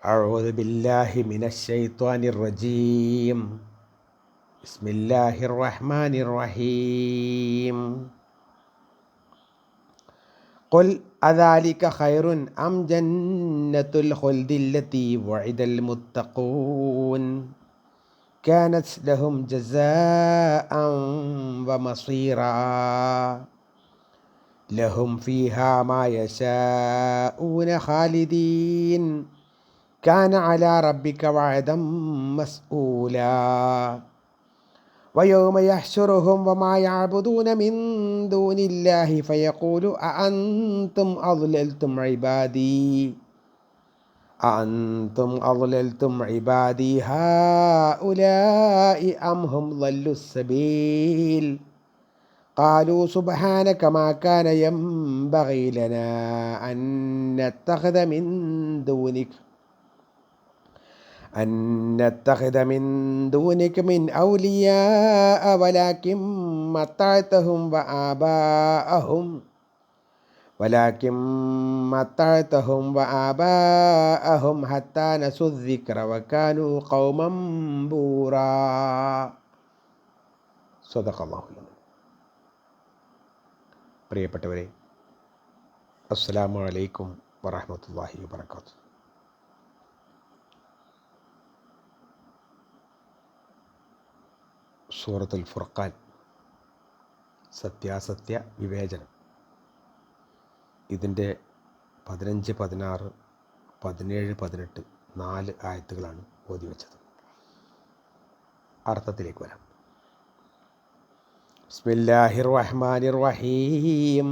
أعوذ بالله من الشيطان الرجيم. بسم الله الرحمن الرحيم. قل أذلك خير أم جنة الخلد التي وعد المتقون كانت لهم جزاء ومصيرا لهم فيها ما يشاءون خالدين كان على ربك وعدا مسؤولا ويوم يحشرهم وما يعبدون من دون الله فيقول أأنتم أضللتم عبادي هؤلاء أم هم ضلوا السبيل قالوا سبحانك ما كان ينبغي لنا أن نتخذ من دونك من أولياء ولكن متعتهم وآباءهم حتى نسوا الذكر وكانوا قوما بورا. صدق الله. പ്രിയപ്പെട്ടവരെ, അസ്സലാമു അലൈക്കും വറഹ്മത്തുള്ളാഹി വബറകാതുഹു. സൂറത്തുൽ ഫുർഖാൻ, സത്യാസത്യ വിവേചനം. ഇതിൻ്റെ 15, 16, 17, 18 4 ആയത്തുകളാണ് ഓതി വെച്ചത്. അർത്ഥത്തിലേക്ക് വരാം. ബിസ്മില്ലാഹിർ റഹ്മാനിർ റഹീം.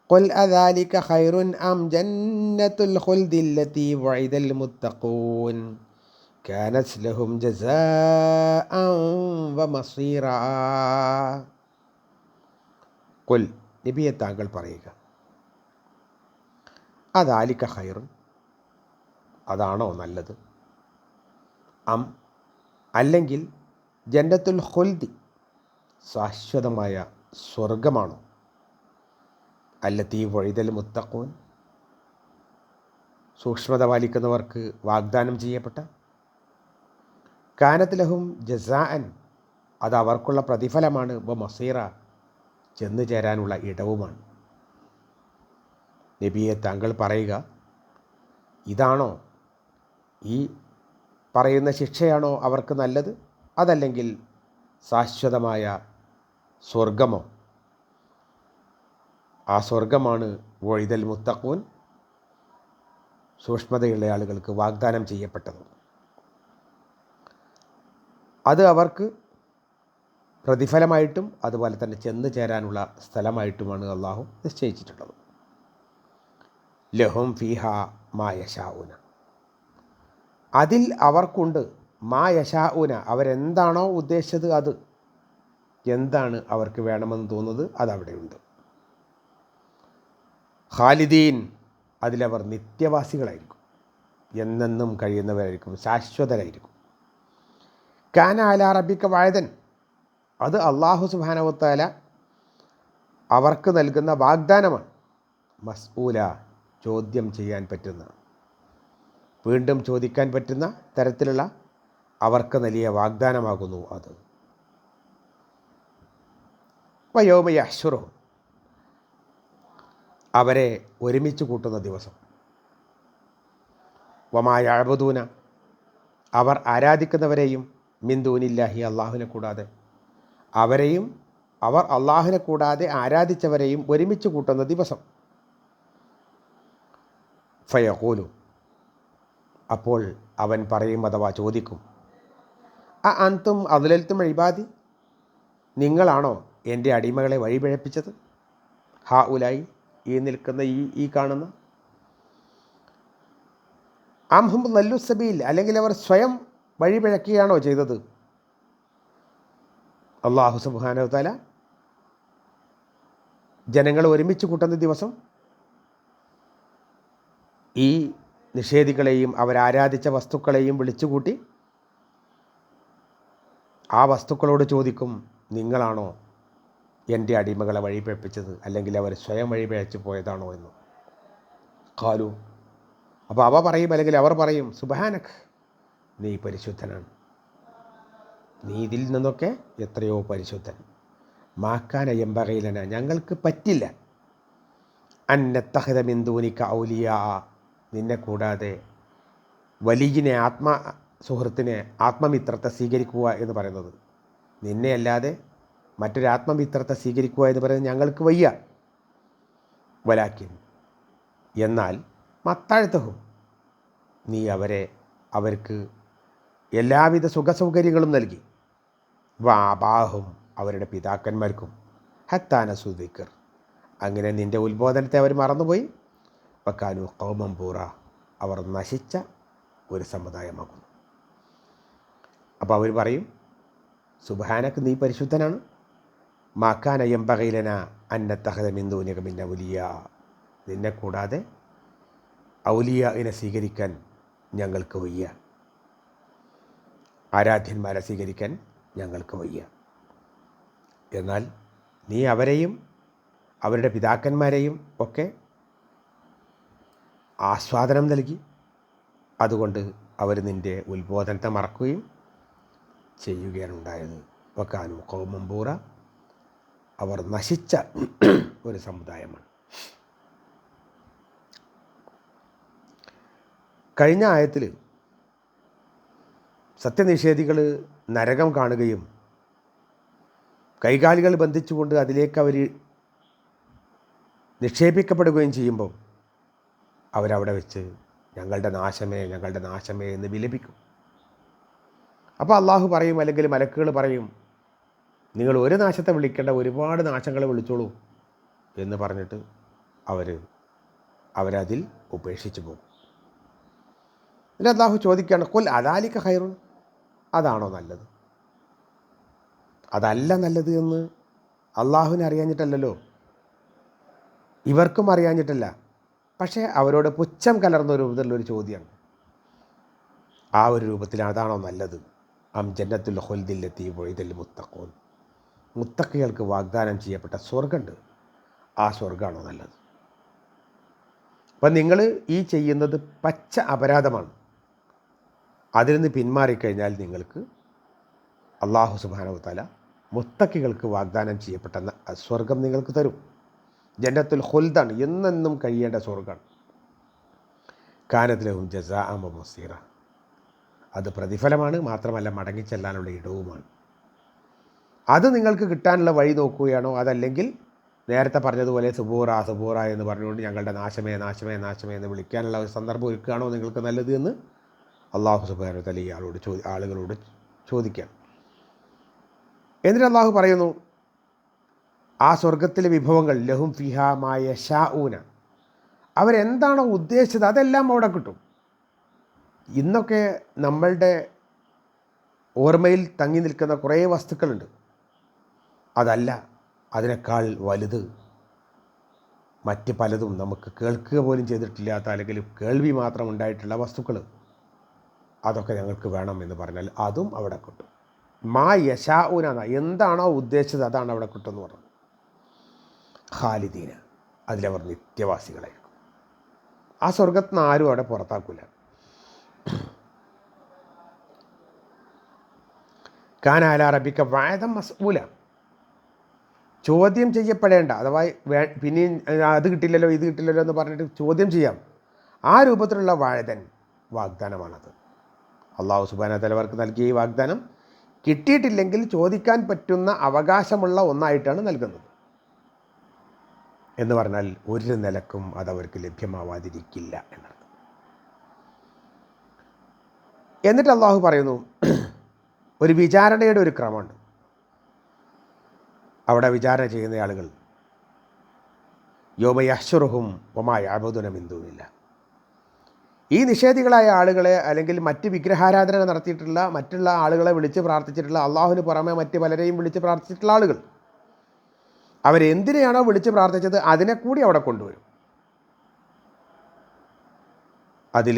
ഖുൽ അദാലിക ഖൈറുൻ അം ജന്നത്തുൽ ഖുൽദില്ലതി വഇദൽ മുത്തഖൂൻ കാനത് ലഹും ജസാഅൻ വമസീറാ. ഖുൽ, നബിയെ താങ്കൾ പറയുക, അദാലിക ഖൈറുൻ, അതാണോ നല്ലത്, അം അല്ലെങ്കിൽ ജന്നത്തുൽ ഖുൽദി, ശാശ്വതമായ സ്വർഗമാണോ, അല്ലത്തി വഇദൽ മുത്തഖൂൻ, സൂക്ഷ്മത പാലിക്കുന്നവർക്ക് വാഗ്ദാനം ചെയ്യപ്പെട്ട, കാനത് ലഹും ജസാഅൻ, അത് അവർക്കുള്ള പ്രതിഫലമാണ്, വ മസീറ, ചെന്നു ചേരാനുള്ള ഇടവുമാണ്. നബിയെ താങ്കൾ പറയുക, ഇതാണോ, ഈ പറയുന്ന ശിക്ഷയാണോ അവർക്ക് നല്ലത്, അതല്ലെങ്കിൽ ശാശ്വതമായ സ്വർഗമോ? ആ സ്വർഗമാണ് വഇദൽ മുത്തഖൂൻ, സൂക്ഷ്മതയുള്ള ആളുകൾക്ക് വാഗ്ദാനം ചെയ്യപ്പെട്ടത്. അത് അവർക്ക് പ്രതിഫലമായിട്ടും അതുപോലെ തന്നെ ചെന്ന് ചേരാനുള്ള സ്ഥലമായിട്ടുമാണ് അള്ളാഹു നിശ്ചയിച്ചിട്ടുള്ളത്. ലഹും ഫീഹാ മാ യശാഊന, അതിൽ അവർക്കുണ്ട്, മാ യശാഊന, അവരെന്താണോ ഉദ്ദേശിച്ചത്, അത് എന്താണ് അവർക്ക് വേണമെന്ന് തോന്നുന്നത് അതവിടെയുണ്ട്. ഖാലിദീൻ, അതിലവർ നിത്യവാസികളായിരിക്കും, എന്നെന്നും കഴിയുന്നവരായിരിക്കും, ശാശ്വതരായിരിക്കും. കാന അലാ റബ്ബിക വഅദൻ, അത് അല്ലാഹു സുബ്ഹാനഹു വതആല അവർക്ക് നൽകുന്ന വാഗ്ദാനമാണ്. മസ്ഊല, ചോദ്യം ചെയ്യാൻ പറ്റുന്ന, വീണ്ടും ചോദിക്കാൻ പറ്റുന്ന തരത്തിലുള്ള അവർക്ക് നൽകിയ വാഗ്ദാനമാകുന്നു അത്. വയൗമ യഹ്ശുറുഹും, അവരെ ഒരുമിച്ച് കൂട്ടുന്ന ദിവസം. വമാ യഅ്ബുദൂന, അവർ ആരാധിക്കുന്നവരെയും, മിൻ ദൂനില്ലാഹി, അള്ളാഹുവിനെ കൂടാതെ, അവരെയും അവർ അള്ളാഹുവിനെ കൂടാതെ ആരാധിച്ചവരെയും ഒരുമിച്ച് കൂട്ടുന്ന ദിവസം. ഫയഖൂലു, അപ്പോൾ അവൻ പറയും, അഥവാ ചോദിക്കും, അഅൻതും അദ്ലൽതും ഇബാദി, നിങ്ങളാണോ എൻ്റെ അടിമകളെ വഴിപിഴപ്പിച്ചത്, ഹഉലായി, ഈ നിൽക്കുന്ന, ഈ കാണുന്ന, അം ഹും ളല്ലു സബീൽ, അല്ലെങ്കിൽ അവർ സ്വയം വഴിപിഴക്കുകയാണോ ചെയ്തത്? അല്ലാഹു സുബ്ഹാനഹു വതആല ജനങ്ങളെ ഒരുമിച്ച് കൂട്ടുന്ന ദിവസം ഈ നിഷേധികളെയും അവരാരാധിച്ച വസ്തുക്കളെയും വിളിച്ചുകൂട്ടി ആ വസ്തുക്കളോട് ചോദിക്കും, നിങ്ങളാണോ എൻ്റെ അടിമകളെ വഴിപിഴപ്പിച്ചത്, അല്ലെങ്കിൽ അവർ സ്വയം വഴിപിഴച്ചു പോയതാണോ എന്ന്. ഖാലു, അപ്പോൾ അവ പറയും, അല്ലെങ്കിൽ അവർ പറയും, സുബ്ഹാനക്, നീ പരിശുദ്ധനാണ്, നീ ഇതിൽ നിന്നൊക്കെ എത്രയോ പരിശുദ്ധൻ. മാക്കാന എമ്പകയിലന, ഞങ്ങൾക്ക് പറ്റില്ല, അന്നത്തഹദ മിൻ ദൂനിക ഔലിയാ, നിന്നെ കൂടാതെ വലിയനെ സുഹൃത്തിനെ, ആത്മമിത്രത്തെ സ്വീകരിക്കുക എന്ന് പറയുന്നത്, നിന്നെ അല്ലാതെ മറ്റൊരു ആത്മമിത്രത്തെ സ്വീകരിക്കുക എന്ന് പറയുന്നത് ഞങ്ങൾക്ക് വയ്യ. വലാക്കിൻ, എന്നാൽ മത്താഴ്ത്തഹും, നീ അവർക്ക് എല്ലാവിധ സുഖസൗകര്യങ്ങളും നൽകി, വാബാഹും, അവരുടെ പിതാക്കന്മാർക്കും, ഹത്താന സുദിക്കർ, അങ്ങനെ നിൻ്റെ ഉത്ബോധനത്തെ അവർ മറന്നുപോയി. വക്കാനു ഖൗമൻ ബൂറ, അവർ നശിച്ച ഒരു സമുദായമാകുന്നു. അപ്പോൾ അവർ പറയും, സുബ്ഹാനക, നീ പരിശുദ്ധനാണ്, മാക്കാന യംബഗിലന അന്നത്തഖദ മിൻ ദൂനിക മിൻ ഔലിയാ, നിന്നെ കൂടാതെ ഔലിയാഇനെ സ്വീകരിക്കാൻ ഞങ്ങൾക്ക് വയ്യ, ആരാധ്യന്മാരെ സ്വീകരിക്കാൻ ഞങ്ങൾക്ക് വയ്യ. എന്നാൽ നീ അവരെയും അവരുടെ പിതാക്കന്മാരെയും ഒക്കെ ആസ്വാദനം നൽകി, അതുകൊണ്ട് അവർ നിൻ്റെ ഉത്ബോധനത്തെ മറക്കുകയും ചെയ്യുകയാണ് ഉണ്ടായത്. വക്കാനു ഖൗമൻ ബൂറ, അവർ നശിച്ച ഒരു സമുദായമാണ്. കഴിഞ്ഞ ആയത്തിൽ സത്യനിഷേധികൾ നരകം കാണുകയും കൈകാലുകൾ ബന്ധിച്ചുകൊണ്ട് അതിലേക്ക് അവർ നിക്ഷേപിക്കപ്പെടുകയും ചെയ്യുമ്പോൾ അവരവിടെ വെച്ച് ഞങ്ങളുടെ നാശമേ, ഞങ്ങളുടെ നാശമേ എന്ന് വിലപിക്കും. അപ്പോൾ അള്ളാഹു പറയും, അല്ലെങ്കിൽ മലക്കുകൾ പറയും, നിങ്ങൾ ഒരു നാശത്തെ വിളിക്കേണ്ട, ഒരുപാട് നാശങ്ങളെ വിളിച്ചോളൂ എന്ന് പറഞ്ഞിട്ട് അവരതിൽ ഉപേക്ഷിച്ച് പോകും. എന്നിട്ട് അള്ളാഹു ചോദിക്കുകയാണ്, ഖുൽ അദാലിക ഖൈറുൻ, അതാണോ നല്ലത്? അതല്ല നല്ലത് എന്ന് അള്ളാഹുവിനെ അറിയാഞ്ഞിട്ടല്ലല്ലോ, ഇവർക്കും അറിയാഞ്ഞിട്ടല്ല, പക്ഷേ അവരോട് പുച്ഛം കലർന്ന രൂപത്തിലുള്ളൊരു ചോദ്യമാണ്. ആ ഒരു രൂപത്തിൽ അതാണോ നല്ലത്? അം ജന്നത്തുൽ ഖുൽദില്ലത്തി വഇദൽ മുത്തഖൂൻ, മുത്തഖികൾക്ക് വാഗ്ദാനം ചെയ്യപ്പെട്ട സ്വർഗ്ഗമുണ്ട്, ആ സ്വർഗ്ഗമാണോ നല്ലത്? അപ്പം നിങ്ങൾ ഈ ചെയ്യുന്നത് പച്ച അപരാധമാണ്. അതിൽ നിന്ന് പിന്മാറിക്കഴിഞ്ഞാൽ നിങ്ങൾക്ക് അള്ളാഹു സുബ്ഹാനഹു വതആല മുത്തഖികൾക്ക് വാഗ്ദാനം ചെയ്യപ്പെട്ട സ്വർഗം നിങ്ങൾക്ക് തരും. ജന്നത്തുൽ ഖുൽദാണ്, എന്നെന്നും കഴിയേണ്ട സ്വർഗ്ഗമാണ്. കാനത് ലഹും ജസാഅൻ വ മസീറ, അത് പ്രതിഫലമാണ്, മാത്രമല്ല മടങ്ങിച്ചെല്ലാനുള്ള ഇടവുമാണ്. അത് നിങ്ങൾക്ക് കിട്ടാനുള്ള വഴി നോക്കുകയാണോ, അതല്ലെങ്കിൽ നേരത്തെ പറഞ്ഞതുപോലെ സുബൂറ സുബൂറ എന്ന് പറഞ്ഞുകൊണ്ട് ഞങ്ങളുടെ നാശമേ നാശമേ നാശമേ എന്ന് വിളിക്കാനുള്ള ഒരു സന്ദർഭം ഒരുക്കുകയാണോ നിങ്ങൾക്ക് നല്ലത് എന്ന് അള്ളാഹു സുബ്ഹാനഹു വതആല ഈ ആളുകളോട് ചോദിക്കാം. എന്നിട്ട് അള്ളാഹു പറയുന്നു, ആ സ്വർഗത്തിലെ വിഭവങ്ങൾ ലഹും ഫിഹാ മാ യശാഊന, അവരെന്താണോ ഉദ്ദേശിച്ചത് അതെല്ലാം അവിടെ കിട്ടും. ഇന്നൊക്കെ നമ്മളുടെ ഓർമ്മയിൽ തങ്ങി നിൽക്കുന്ന കുറേ വസ്തുക്കളുണ്ട്. അതല്ല, അതിനേക്കാൾ വലുത് മറ്റ് പലതും നമുക്ക് കേൾക്കുക പോലും ചെയ്തിട്ടില്ലാത്ത, അല്ലെങ്കിൽ കേൾവി മാത്രം ഉണ്ടായിട്ടുള്ള വസ്തുക്കൾ, അതൊക്കെ ഞങ്ങൾക്ക് വേണം എന്ന് പറഞ്ഞാൽ അതും അവിടെ കിട്ടും. മാ യശാഊന, എന്താണോ ഉദ്ദേശിച്ചത് അതാണ് അവിടെ കിട്ടുമെന്ന് പറഞ്ഞു. ഖാലിദീന, അതിലവർ നിത്യവാസികളായിരിക്കും. ആ സ്വർഗത്തിൽ നിന്ന് ആരും അവിടെ പുറത്താക്കില്ല. കാന അലാ റബ്ബിക വഅദൻ മസ്ഊല, ചോദ്യം ചെയ്യപ്പെടേണ്ട, അഥവാ പിന്നെയും അത് കിട്ടില്ലല്ലോ ഇത് കിട്ടില്ലല്ലോ എന്ന് പറഞ്ഞിട്ട് ചോദ്യം ചെയ്യാം, ആ രൂപത്തിലുള്ള വാഗ്ദാനമാണത്. അള്ളാഹു സുബ്ഹാനഹു വതആല അവർക്ക് നൽകിയ ഈ വാഗ്ദാനം കിട്ടിയിട്ടില്ലെങ്കിൽ ചോദിക്കാൻ പറ്റുന്ന അവകാശമുള്ള ഒന്നായിട്ടാണ് നൽകുന്നത്. എന്ന് പറഞ്ഞാൽ ഒരു നിലക്കും അതവർക്ക് ലഭ്യമാവാതിരിക്കില്ല എന്നർത്ഥം. എന്നിട്ട് അള്ളാഹു പറയുന്നു, ഒരു വിചാരണയുടെ ഒരു ക്രമമുണ്ട്. അവിടെ വിചാരണ ചെയ്യുന്ന ആളുകൾ യൗമ യഹ്ശുറുഹും വമാ യഅ്ബുദൂന മിൻ ദൂനില്ലാഹ്, ഈ നിഷേധികളായ ആളുകളെ, അല്ലെങ്കിൽ മറ്റ് വിഗ്രഹാരാധന നടത്തിയിട്ടുള്ള മറ്റുള്ള ആളുകളെ വിളിച്ച് പ്രാർത്ഥിച്ചിട്ടുള്ള, അള്ളാഹുവിന് പുറമെ മറ്റ് പലരെയും വിളിച്ച് പ്രാർത്ഥിച്ചിട്ടുള്ള ആളുകൾ, അവരെന്തിനെയാണോ വിളിച്ച് പ്രാർത്ഥിച്ചത് അതിനെ കൂടി അവിടെ കൊണ്ടുവരും. അതിൽ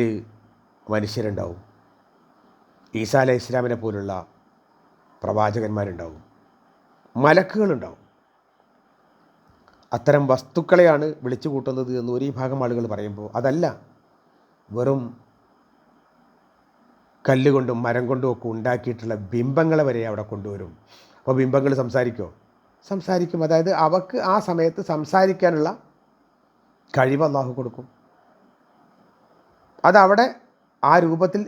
മനുഷ്യരുണ്ടാവും, ഈസാ അലൈഹി ഇസ്ലാമിനെ പോലുള്ള പ്രവാചകന്മാരുണ്ടാവും, മലക്കുകളുണ്ടാവും. അത്തരം വസ്തുക്കളെയാണ് വിളിച്ചു കൂട്ടുന്നത് എന്ന് ഒരു ഭാഗം ആളുകൾ പറയുമ്പോൾ, അതല്ല, വെറും കല്ലുകൊണ്ടും മരം കൊണ്ടും ഒക്കെ ഉണ്ടാക്കിയിട്ടുള്ള ബിംബങ്ങളെ വരെ അവിടെ കൊണ്ടുവരും. അപ്പോൾ ബിംബങ്ങൾ സംസാരിക്കുമോ? സംസാരിക്കും. അതായത് അവർക്ക് ആ സമയത്ത് സംസാരിക്കാനുള്ള കഴിവ് അള്ളാഹു കൊടുക്കും. അതവിടെ ആ രൂപത്തിൽ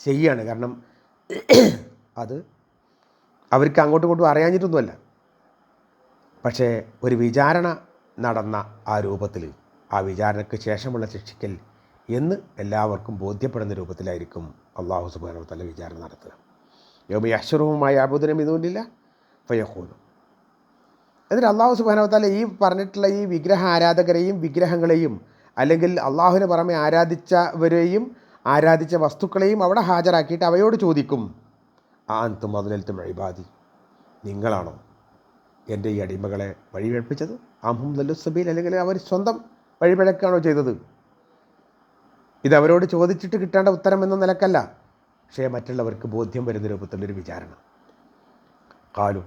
ചെയ്യാണ്. കാരണം അത് അവർക്ക് അങ്ങോട്ടും ഇങ്ങോട്ടും അറിയാഞ്ഞിട്ടൊന്നുമല്ല. പക്ഷേ ഒരു വിചാരണ നടന്ന ആ രൂപത്തിൽ, ആ വിചാരണയ്ക്ക് ശേഷമുള്ള ശിക്ഷിക്കൽ എന്ന് എല്ലാവർക്കും ബോധ്യപ്പെടുന്ന രൂപത്തിലായിരിക്കും അള്ളാഹു സുബ്ഹാനഹു വ തആല വിചാരണ നടത്തുക. യൗമ യഹ്ശുറുഹും മാ യഅ്ബുദൂന മിൻ ദൂനില്ലാഹി ഫയഖൂലു. എന്നിട്ട് അള്ളാഹു സുബ്ഹാനഹു വ തആല ഈ പറഞ്ഞിട്ടുള്ള ഈ വിഗ്രഹ ആരാധകരെയും വിഗ്രഹങ്ങളെയും അല്ലെങ്കിൽ അള്ളാഹുവിന് പുറമെ ആരാധിച്ചവരെയും ആരാധിച്ച വസ്തുക്കളെയും അവിടെ ഹാജരാക്കിയിട്ട് അവയോട് ചോദിക്കും, ആ അൻതും അദ്ലൽതും ഇബാദി, നിങ്ങളാണോ എൻ്റെ ഈ അടിമകളെ വഴിപഴപ്പിച്ചത്? അംഹും ദല്ലു സബീൽ, അല്ലെങ്കിൽ അവർ സ്വന്തം വഴിപഴക്കാണോ ചെയ്തത്? ഇതവരോട് ചോദിച്ചിട്ട് കിട്ടേണ്ട ഉത്തരം എന്ന നിലക്കല്ല, പക്ഷേ മറ്റുള്ളവർക്ക് ബോധ്യം വരുന്ന രൂപത്തിലുള്ളൊരു വിചാരണ. കാലു,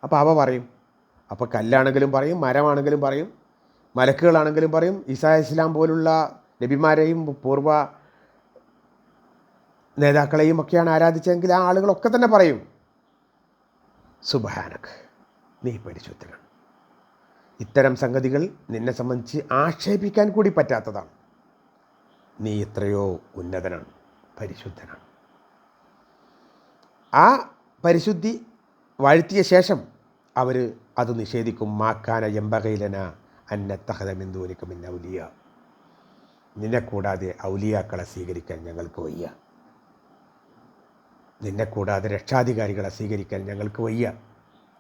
അപ്പോൾ അവ പറയും. അപ്പോൾ കല്ലാണെങ്കിലും പറയും, മരമാണെങ്കിലും പറയും, മലക്കുകളാണെങ്കിലും പറയും, ഈസാ ഇസ്ലാം പോലുള്ള നബിമാരെയും പൂർവ്വ നേതാക്കളെയും ഒക്കെയാണ് ആരാധിച്ചതെങ്കിൽ ആ ആളുകളൊക്കെ തന്നെ പറയും, സുബ്ഹാനക, നീ പരിശുദ്ധനാണ്. ഇത്തരം സംഗതികൾ നിന്നെ സംബന്ധിച്ച് ആക്ഷേപിക്കാൻ കൂടി പറ്റാത്തതാണ്. നീ എത്രയോ ഉന്നതനാണ്, പരിശുദ്ധനാണ്. ആ പരിശുദ്ധി വാഴ്ത്തിയ ശേഷം അവർ അത് നിഷേധിക്കും. മാക്കാന യംബഗൈലന അന്നത്തഖദ മിൻ ദൂനിക മിൻ ഔലിയ, നിന്നെ കൂടാതെ ഔലിയാക്കളെ സ്വീകരിക്കാൻ ഞങ്ങൾക്ക് വയ്യ, നിന്നെ കൂടാതെ രക്ഷാധികാരികളെ സ്വീകരിക്കാൻ ഞങ്ങൾക്ക് വയ്യ,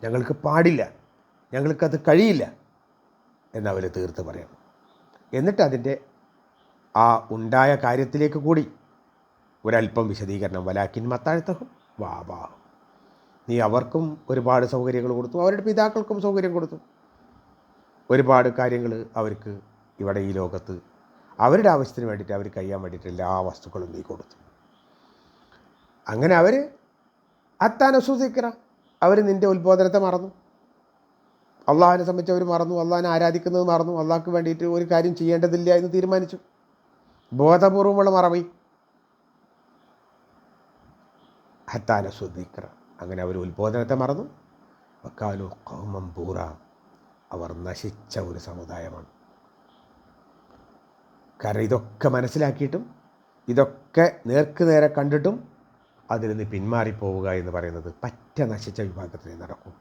ഞങ്ങൾക്ക് പാടില്ല, ഞങ്ങൾക്കത് കഴിയില്ല എന്നവർ തീർത്ത് പറയണം. എന്നിട്ട് അതിൻ്റെ ആ ഉണ്ടായ കാര്യത്തിലേക്ക് കൂടി ഒരല്പം വിശദീകരണം. വലാക്കിൻ മത്താഴ്ത്തഹും വാബാഹും, നീ അവർക്കും ഒരുപാട് സൗകര്യങ്ങൾ കൊടുത്തു, അവരുടെ പിതാക്കൾക്കും സൗകര്യം കൊടുത്തു, ഒരുപാട് കാര്യങ്ങൾ അവർക്ക് ഇവിടെ ഈ ലോകത്ത് അവരുടെ ആവശ്യത്തിന് വേണ്ടിയിട്ട് അവർ കഴിയാൻ വേണ്ടിയിട്ട് എല്ലാ വസ്തുക്കളും നീ കൊടുത്തു. അങ്ങനെ അവർ അത്താനസുസിക്കറ, അവർ നിൻ്റെ ഉത്ബോധനത്തെ മറന്നു, അള്ളാഹിനെ സംബന്ധിച്ച് അവർ മറന്നു, അള്ളാഹിനെ ആരാധിക്കുന്നത് മറന്നു, അള്ളാഹ്ക്ക് വേണ്ടിയിട്ട് ഒരു കാര്യം ചെയ്യേണ്ടതില്ല എന്ന് തീരുമാനിച്ചു. ബോധപൂർവമുള്ള മറവി. ഹത്താനസുദിക്ര, അങ്ങനെ അവർ ഉത്ബോധനത്തെ മറന്നു. വക്കാലു ഖൗമൻ ബൂറ, അവർ നശിച്ച ഒരു സമുദായമാണ്. കാരണം ഇതൊക്കെ മനസ്സിലാക്കിയിട്ടും ഇതൊക്കെ നേർക്ക് നേരെ കണ്ടിട്ടും അതിൽ നിന്ന് പിന്മാറിപ്പോവുക എന്ന് പറയുന്നത് പറ്റ നശിച്ച വിഭാഗത്തിലേ നടക്കും.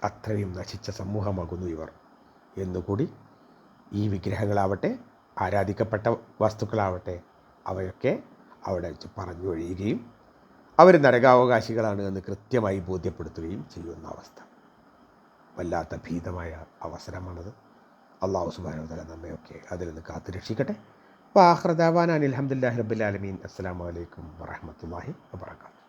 അത്രയും നശിച്ച സമൂഹമാകുന്നു ഇവർ എന്നുകൂടി ഈ വിഗ്രഹങ്ങളാവട്ടെ ആരാധിക്കപ്പെട്ട വസ്തുക്കളാവട്ടെ അവയൊക്കെ അവിടെ വെച്ച് പറഞ്ഞു ഒഴിയുകയും അവർ നരകാവകാശികളാണ് എന്ന് കൃത്യമായി ബോധ്യപ്പെടുത്തുകയും ചെയ്യുന്ന അവസ്ഥ. വല്ലാത്ത ഭീതമായ അവസരമാണത്. അല്ലാഹു സുബ്ഹാനഹു വ തആല നമ്മയൊക്കെ അതിൽ നിന്ന് കാത്തു രക്ഷിക്കട്ടെ. വാഖിറു ദഅവാനാ അൽഹംദുലില്ലാഹി റബ്ബിൽ ആലമീൻ. അസ്സലാമു അലൈക്കും വറഹ്മത്തുള്ളാഹി വബറകാതുഹു.